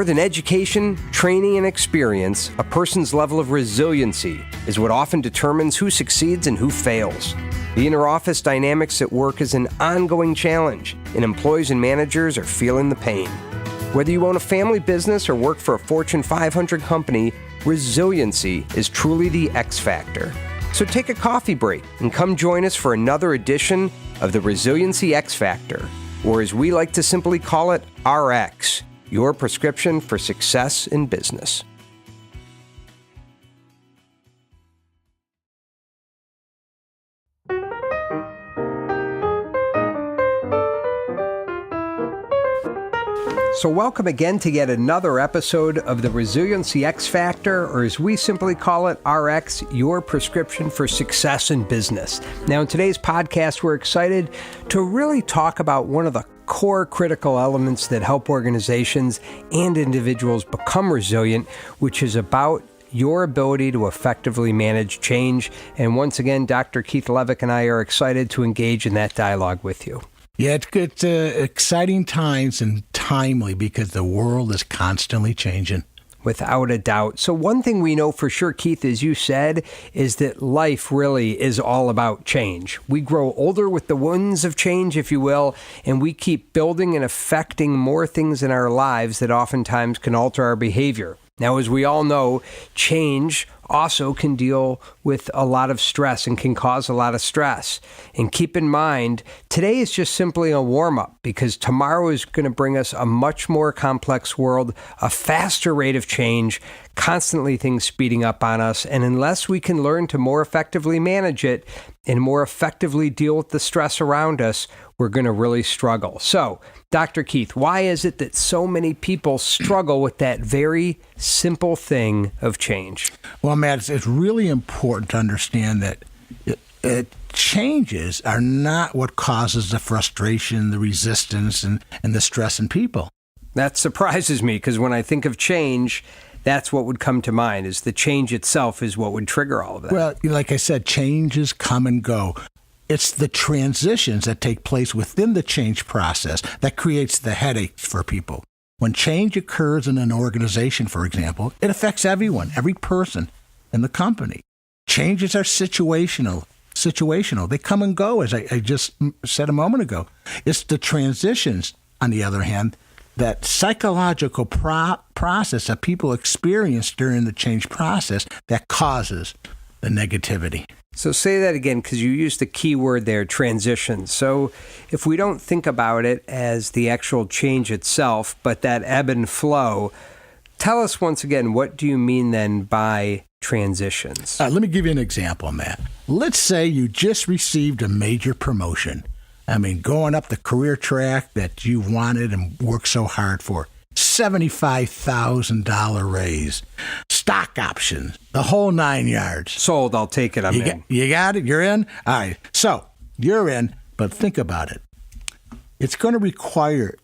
More than education, training, and experience, a person's level of resiliency is what often determines who succeeds and who fails. The inter-office dynamics at work is an ongoing challenge, and employees and managers are feeling the pain. Whether you own a family business or work for a Fortune 500 company, resiliency is truly the X factor. So take a coffee break and come join us for another edition of the Resiliency X Factor, or as we like to simply call it, RX, your prescription for success in business. So welcome again to yet another episode of the Resiliency X Factor, or as we simply call it, RX, your prescription for success in business. Now in today's podcast, we're excited to really talk about one of the core critical elements that help organizations and individuals become resilient, which is about your ability to effectively manage change. And once again, Dr. Keith Levick and I are excited to engage in that dialogue with you. Yeah, it's exciting times and timely because the world is constantly changing. Without a doubt. So one thing we know for sure, Keith, as you said, is that life really is all about change. We grow older with the winds of change, if you will, and we keep building and affecting more things in our lives that oftentimes can alter our behavior. Now, as we all know, change also can deal with a lot of stress and can cause a lot of stress. And keep in mind, today is just simply a warm-up because tomorrow is going to bring us a much more complex world, a faster rate of change, constantly things speeding up on us. And unless we can learn to more effectively manage it and more effectively deal with the stress around us, we're going to really struggle. So, Dr. Keith, why is it that so many people struggle with that very simple thing of change? Well, Matt, it's really important to understand that changes are not what causes the frustration, the resistance, and the stress in people. That surprises me because when I think of change, that's what would come to mind, is the change itself is what would trigger all of that. Well, like I said, changes come and go. It's the transitions that take place within the change process that creates the headaches for people. When change occurs in an organization, for example, it affects everyone, every person in the company. Changes are situational. They come and go, as I just said a moment ago. It's the transitions, on the other hand, that psychological process that people experience during the change process that causes the negativity. So say that again, because you used the key word there, transition. So if we don't think about it as the actual change itself, but that ebb and flow, tell us once again, what do you mean then by transitions? Let me give you an example, Matt. Let's say you just received a major promotion. I mean, going up the career track that you wanted and worked so hard for. $75,000 raise, stock options, the whole 9 yards. Sold, I'll take it, I'm in. You got it? You're in? All right. So you're in, but think about it. It's going to require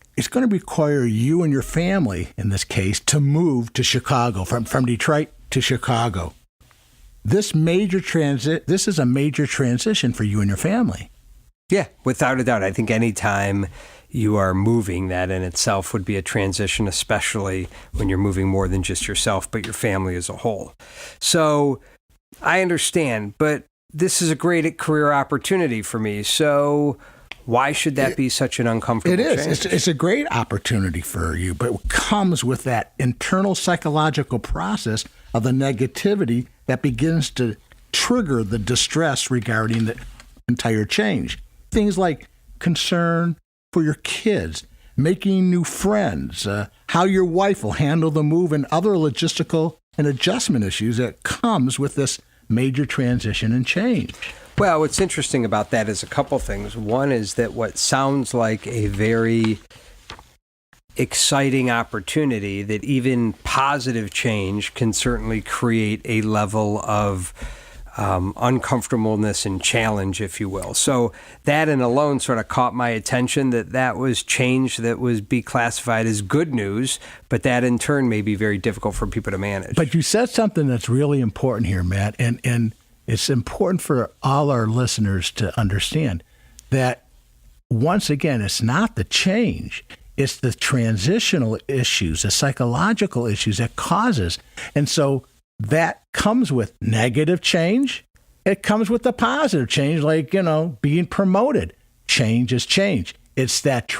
you and your family, in this case, to move to Chicago, from Detroit to Chicago. This is a major transition for you and your family. Yeah, without a doubt. I think any time you are moving, that in itself would be a transition, especially when you're moving more than just yourself, but your family as a whole. So I understand, but this is a great career opportunity for me. So why should that be such an uncomfortable change? It is. It's a great opportunity for you, but it comes with that internal psychological process of the negativity that begins to trigger the distress regarding the entire change. Things like concern for your kids, making new friends, how your wife will handle the move, and other logistical and adjustment issues that comes with this major transition and change. Well, what's interesting about that is a couple things. One is that what sounds like a very exciting opportunity, that even positive change can certainly create a level of uncomfortableness and challenge, if you will. So that in alone sort of caught my attention, that was change that was be classified as good news, but that in turn may be very difficult for people to manage. But you said something that's really important here, Matt, and it's important for all our listeners to understand that, once again, it's not the change. It's the transitional issues, the psychological issues that causes. And so that comes with negative change. It comes with the positive change, like, being promoted. Change is change. It's that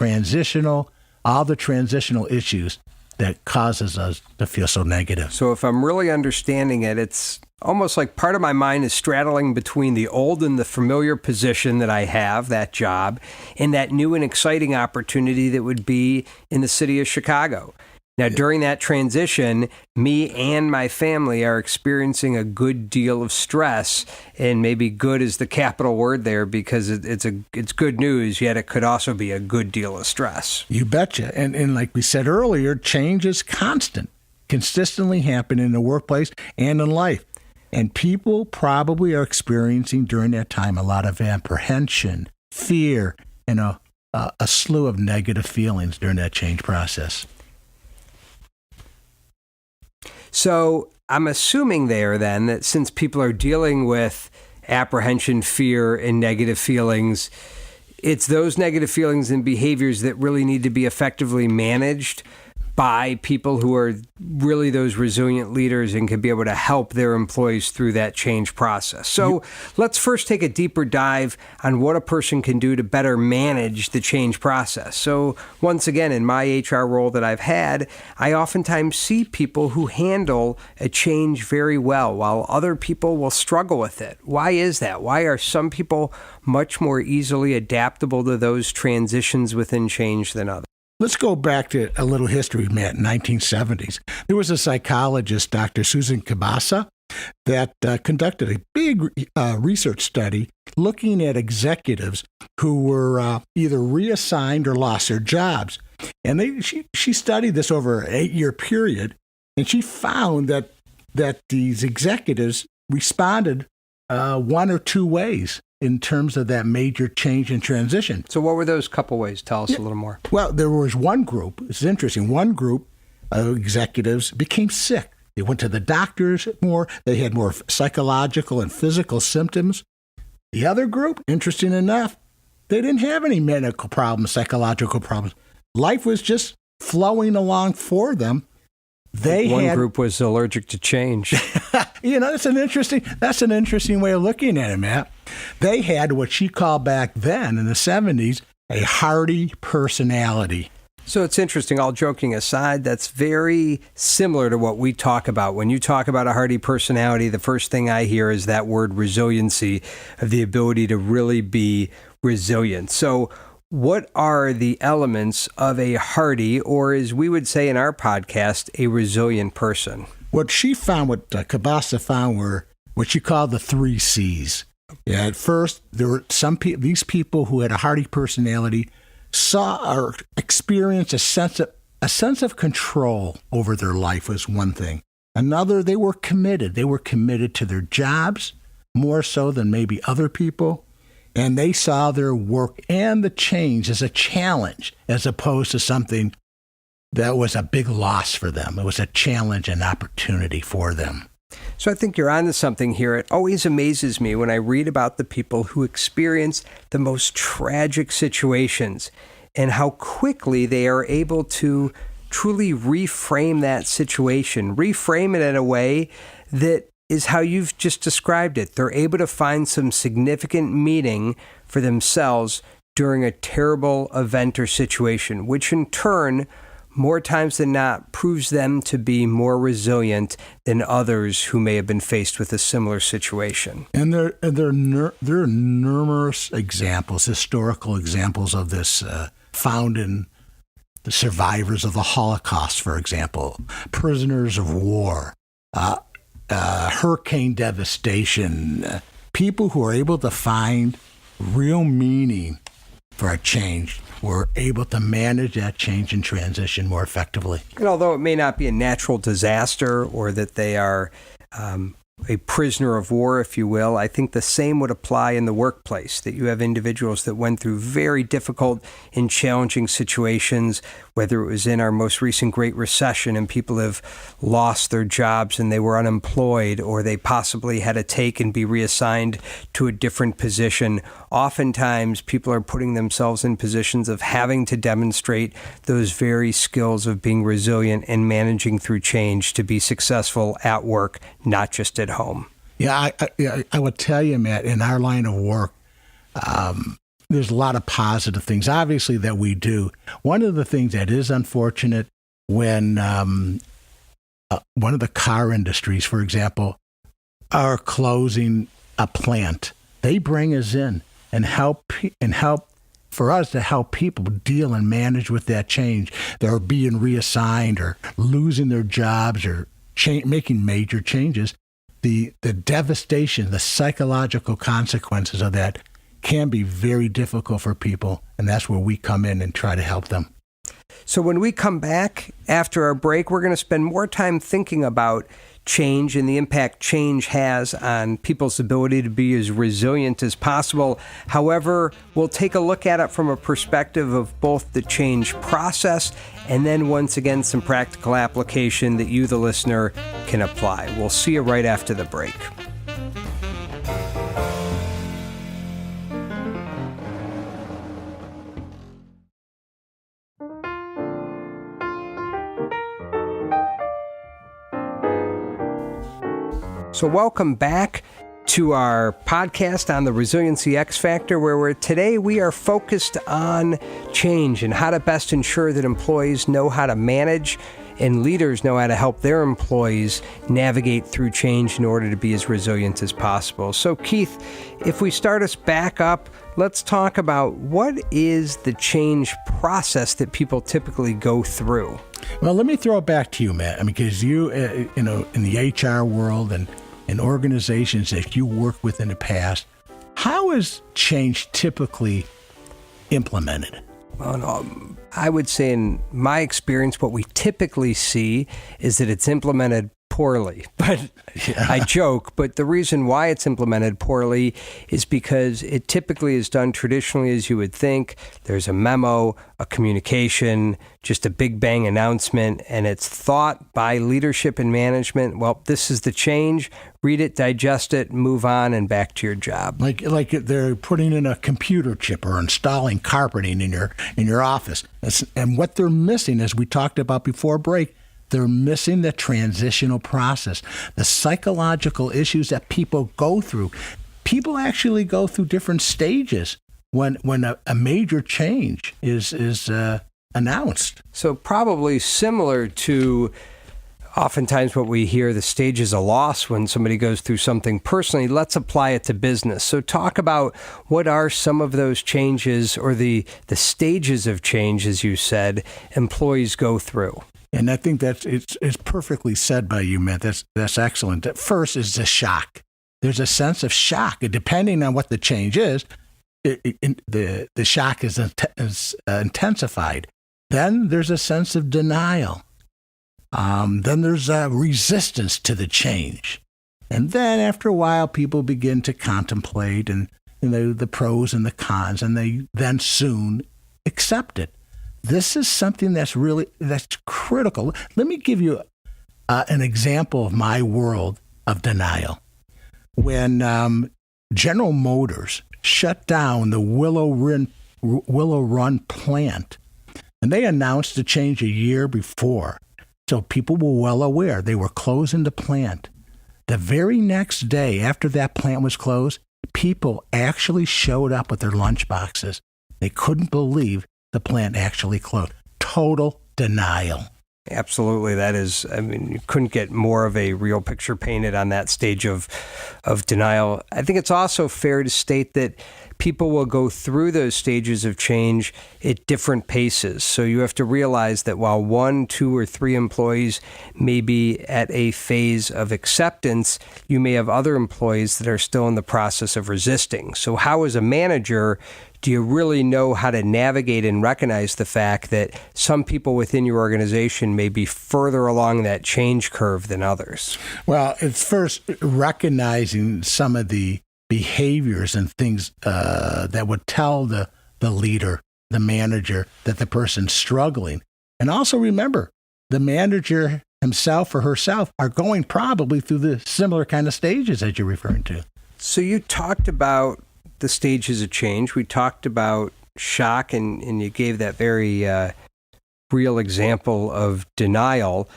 all the transitional issues that causes us to feel so negative. So if I'm really understanding it, it's almost like part of my mind is straddling between the old and the familiar position that I have, that job, and that new and exciting opportunity that would be in the city of Chicago. Now, during that transition, me and my family are experiencing a good deal of stress, and maybe good is the capital word there because it's good news, yet it could also be a good deal of stress. You betcha. And like we said earlier, change is consistently happening in the workplace and in life. And people probably are experiencing during that time a lot of apprehension, fear, and a slew of negative feelings during that change process. So I'm assuming there then that since people are dealing with apprehension, fear, and negative feelings, it's those negative feelings and behaviors that really need to be effectively managed by people who are really those resilient leaders and can be able to help their employees through that change process. So let's first take a deeper dive on what a person can do to better manage the change process. So once again, in my HR role that I've had, I oftentimes see people who handle a change very well, while other people will struggle with it. Why is that? Why are some people much more easily adaptable to those transitions within change than others? Let's go back to a little history, Matt, in 1970s. There was a psychologist, Dr. Susan Kibasa, that conducted a big research study looking at executives who were either reassigned or lost their jobs. And she studied this over an 8-year period, and she found that these executives responded one or two ways in terms of that major change and transition. So what were those couple ways? Tell us a little more. Well, there was one group, it's interesting, one group of executives became sick. They went to the doctors more, they had more psychological and physical symptoms. The other group, interesting enough, they didn't have any medical problems, psychological problems. Life was just flowing along for them. One group was allergic to change. That's an interesting way of looking at it, Matt. They had what she called back then in the 70s a hardy personality. So it's interesting, all joking aside, that's very similar to what we talk about. When you talk about a hardy personality, the first thing I hear is that word resiliency, of the ability to really be resilient. So what are the elements of a hardy, or as we would say in our podcast, a resilient person? What Kibasa found were what she called the 3 C's. Yeah, at first, there were these people who had a hardy personality saw or experienced a sense of control over their life was one thing. Another, they were committed. They were committed to their jobs more so than maybe other people. And they saw their work and the change as a challenge as opposed to something that was a big loss for them. It was a challenge and opportunity for them. So I think you're onto something here. It always amazes me when I read about the people who experience the most tragic situations and how quickly they are able to truly reframe that situation, reframe it in a way that is how you've just described it. They're able to find some significant meaning for themselves during a terrible event or situation, which in turn, more times than not, proves them to be more resilient than others who may have been faced with a similar situation. And there are numerous examples, historical examples of this found in the survivors of the Holocaust, for example, prisoners of war, hurricane devastation, people who are able to find real meaning for a change were able to manage that change and transition more effectively. And although it may not be a natural disaster or that they are a prisoner of war, if you will. I think the same would apply in the workplace, that you have individuals that went through very difficult and challenging situations, whether it was in our most recent Great Recession and people have lost their jobs and they were unemployed, or they possibly had to take and be reassigned to a different position. Oftentimes, people are putting themselves in positions of having to demonstrate those very skills of being resilient and managing through change to be successful at work, not just at home. Yeah, I would tell you, Matt, in our line of work, there's a lot of positive things, obviously, that we do. One of the things that is unfortunate when one of the car industries, for example, are closing a plant, they bring us in and help for us to help people deal and manage with that change. They're being reassigned or losing their jobs or making major changes. The devastation, the psychological consequences of that can be very difficult for people, and that's where we come in and try to help them. So when we come back after our break, we're going to spend more time thinking about change and the impact change has on people's ability to be as resilient as possible. However, we'll take a look at it from a perspective of both the change process and then once again some practical application that you, the listener, can apply. We'll see you right after the break. So welcome back to our podcast on the Resiliency X Factor, where today we are focused on change and how to best ensure that employees know how to manage and leaders know how to help their employees navigate through change in order to be as resilient as possible. So Keith, if we start us back up, let's talk about what is the change process that people typically go through. Well, let me throw it back to you, Matt, because you know, in the HR world and in organizations that you worked with in the past, how is change typically implemented? Well, I would say in my experience, what we typically see is that it's implemented poorly. But I joke, but the reason why it's implemented poorly is because it typically is done traditionally as you would think. There's a memo, a communication, just a big bang announcement, and it's thought by leadership and management, well, this is the change, read it, digest it, move on, and back to your job. Like they're putting in a computer chip or installing carpeting in your office. And what they're missing, as we talked about before break, they're missing the transitional process, the psychological issues that people go through. People actually go through different stages when a major change is announced. So probably similar to oftentimes what we hear, the stages of loss when somebody goes through something personally. Let's apply it to business. So talk about what are some of those changes or the stages of change, as you said, employees go through. And I think it's perfectly said by you, Matt. That's excellent. At first is the shock. There's a sense of shock. Depending on what the change is, the shock is intensified. Then there's a sense of denial. Then there's a resistance to the change. And then after a while, people begin to contemplate and the pros and the cons, and they then soon accept it. This is something that's critical. Let me give you an example of my world of denial. When General Motors shut down the Willow Run plant, and they announced the change a year before, so people were well aware they were closing the plant. The very next day after that plant was closed, people actually showed up with their lunchboxes. They couldn't believe the plant actually closed. Total denial. Absolutely. That is, you couldn't get more of a real picture painted on that stage of denial. I think it's also fair to state that people will go through those stages of change at different paces. So you have to realize that while 1, 2, or 3 employees may be at a phase of acceptance, you may have other employees that are still in the process of resisting. So how, as a manager, do you really know how to navigate and recognize the fact that some people within your organization may be further along that change curve than others? Well, it's first recognizing some of the behaviors and things that would tell the leader, the manager, that the person's struggling. And also remember, the manager himself or herself are going probably through the similar kind of stages that you're referring to. So you talked about the stages of change. We talked about shock, and you gave that very real example of denial.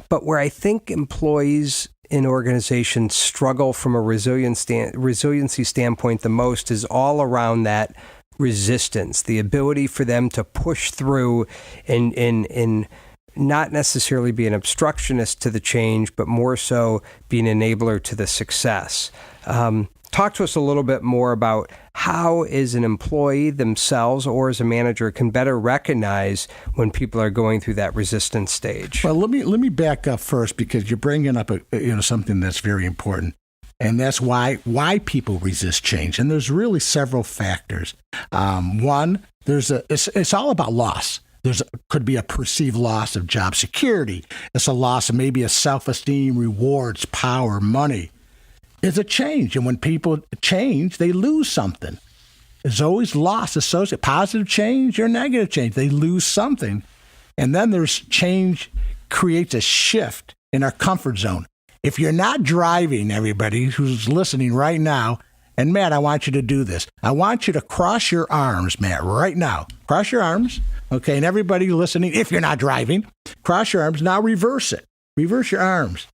But where I think employees in organizations struggle from a resiliency standpoint the most is all around that resistance, the ability for them to push through and not necessarily be an obstructionist to the change, but more so be an enabler to the success. Talk to us a little bit more about how, as an employee themselves or as a manager, can better recognize when people are going through that resistance stage. Well, let me back up first, because you're bringing up something that's very important, and that's why people resist change. And there's really several factors. One, it's all about loss. Could be a perceived loss of job security. It's a loss of maybe a self-esteem, rewards, power, money. It's a change. And when people change, they lose something. There's always loss associated. Positive change or negative change. They lose something. And then there's change creates a shift in our comfort zone. If you're not driving, everybody who's listening right now, and Matt, I want you to do this. I want you to cross your arms, Matt, right now. Cross your arms. Okay, and everybody listening, if you're not driving, cross your arms. Now reverse it. Reverse your arms.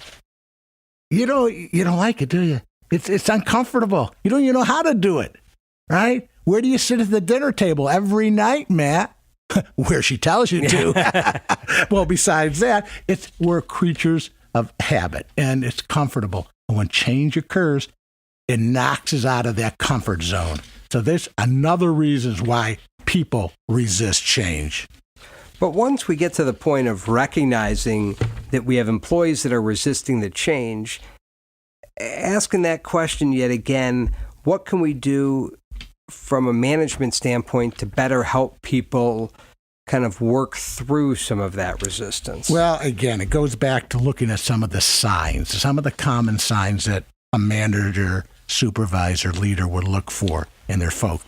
You don't like it, do you? It's uncomfortable. You don't even know how to do it, right? Where do you sit at the dinner table every night, Matt? Where she tells you to. Well, besides that, we're creatures of habit, and it's comfortable. And when change occurs, it knocks us out of that comfort zone. So there's another reasons why people resist change. But once we get to the point of recognizing that we have employees that are resisting the change, asking that question yet again, what can we do from a management standpoint to better help people kind of work through some of that resistance? Well, again, it goes back to looking at some of the signs, some of the common signs that a manager, supervisor, leader would look for in their folk.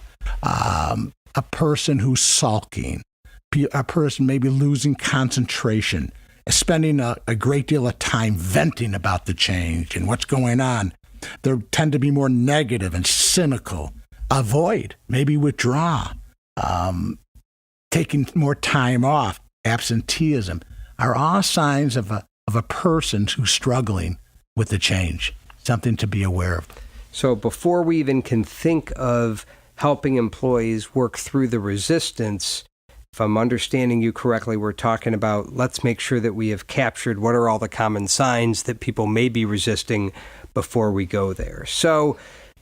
A person who's sulking, a person maybe losing concentration, spending a great deal of time venting about the change and what's going on. They tend to be more negative and cynical. Avoid, maybe withdraw, taking more time off, absenteeism, are all signs of a person who's struggling with the change, something to be aware of. So before we even can think of helping employees work through the resistance, if I'm understanding you correctly, we're talking about let's make sure that we have captured what are all the common signs that people may be resisting before we go there. So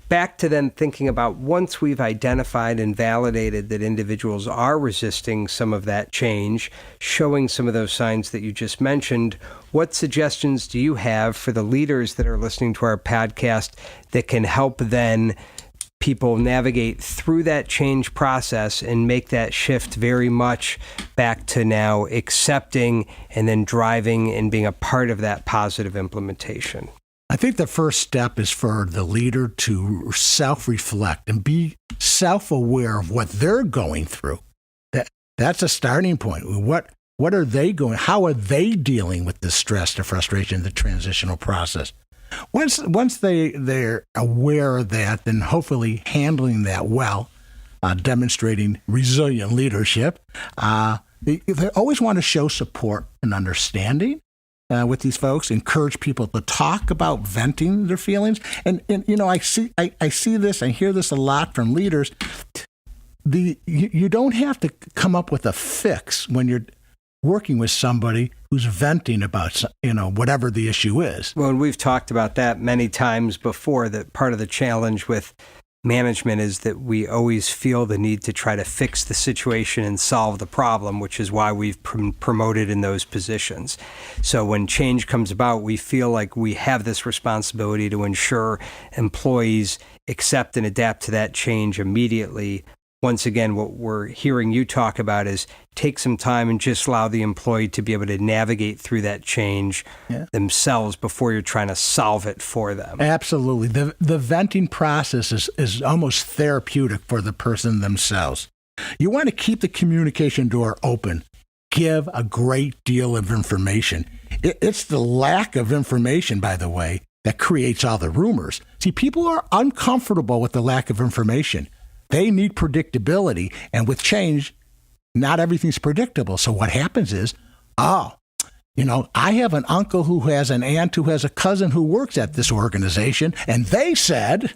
back to then thinking about once we've identified and validated that individuals are resisting some of that change, showing some of those signs that you just mentioned, what suggestions do you have for the leaders that are listening to our podcast that can help then people navigate through that change process and make that shift very much back to now accepting and then driving and being a part of that positive implementation? I think the first step is for the leader to self-reflect and be self-aware of what they're going through. That's a starting point. What are they going? How are they dealing with the stress, the frustration, the transitional process? Once they're aware of that, then hopefully handling that well, demonstrating resilient leadership. They always want to show support and understanding with these folks, encourage people to talk about venting their feelings. And I see this, I hear this a lot from leaders. You don't have to come up with a fix when you're working with somebody who's venting about, whatever the issue is. Well, and we've talked about that many times before, that part of the challenge with management is that we always feel the need to try to fix the situation and solve the problem, which is why we've promoted in those positions. So when change comes about, we feel like we have this responsibility to ensure employees accept and adapt to that change immediately, once again, what we're hearing you talk about is take some time and just allow the employee to be able to navigate through that change themselves before you're trying to solve it for them. Absolutely. The venting process is almost therapeutic for the person themselves. You want to keep the communication door open. Give a great deal of information. It's the lack of information, by the way, that creates all the rumors. See, people are uncomfortable with the lack of information. They need predictability, and with change, not everything's predictable. So what happens is, I have an uncle who has an aunt who has a cousin who works at this organization, and they said,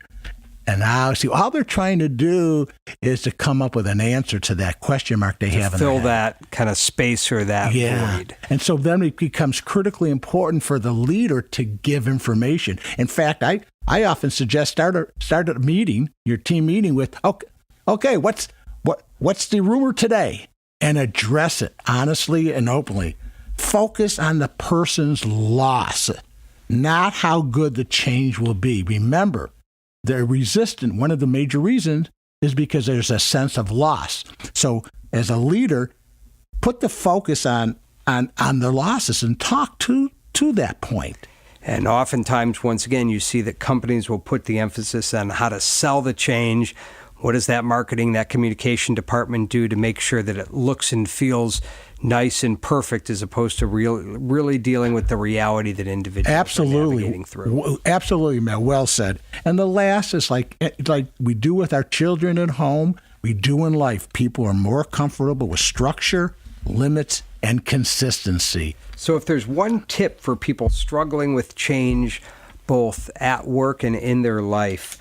and now, see, all they're trying to do is to come up with an answer to that question mark they have in their head. Fill that kind of space or that void. And so then it becomes critically important for the leader to give information. In fact, I often suggest start a meeting, your team meeting with, okay, what's the rumor today? And address it honestly and openly. Focus on the person's loss, not how good the change will be. Remember, they're resistant. One of the major reasons is because there's a sense of loss. So as a leader, put the focus on the losses and talk to that point. And oftentimes, once again, you see that companies will put the emphasis on how to sell the change. What does that marketing, that communication department do to make sure that it looks and feels nice and perfect, as opposed to really dealing with the reality that individuals are navigating through? Absolutely, Matt. Well said. And the last is like we do with our children at home, we do in life. People are more comfortable with structure, limits, and consistency. So if there's one tip for people struggling with change, both at work and in their life,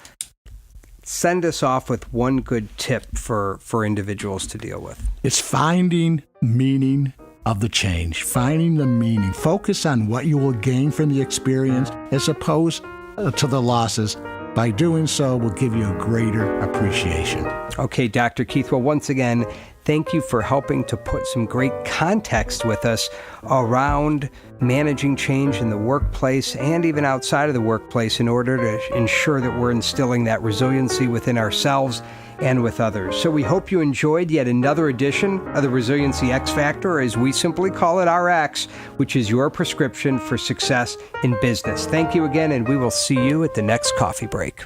send us off with one good tip for individuals to deal with. It's finding meaning of the change, finding the meaning. Focus on what you will gain from the experience as opposed to the losses. By doing so, will give you a greater appreciation. Okay, Dr. Keith, well, once again, thank you for helping to put some great context with us around managing change in the workplace and even outside of the workplace in order to ensure that we're instilling that resiliency within ourselves and with others. So we hope you enjoyed yet another edition of the Resiliency X Factor, or as we simply call it, RX, which is your prescription for success in business. Thank you again, and we will see you at the next coffee break.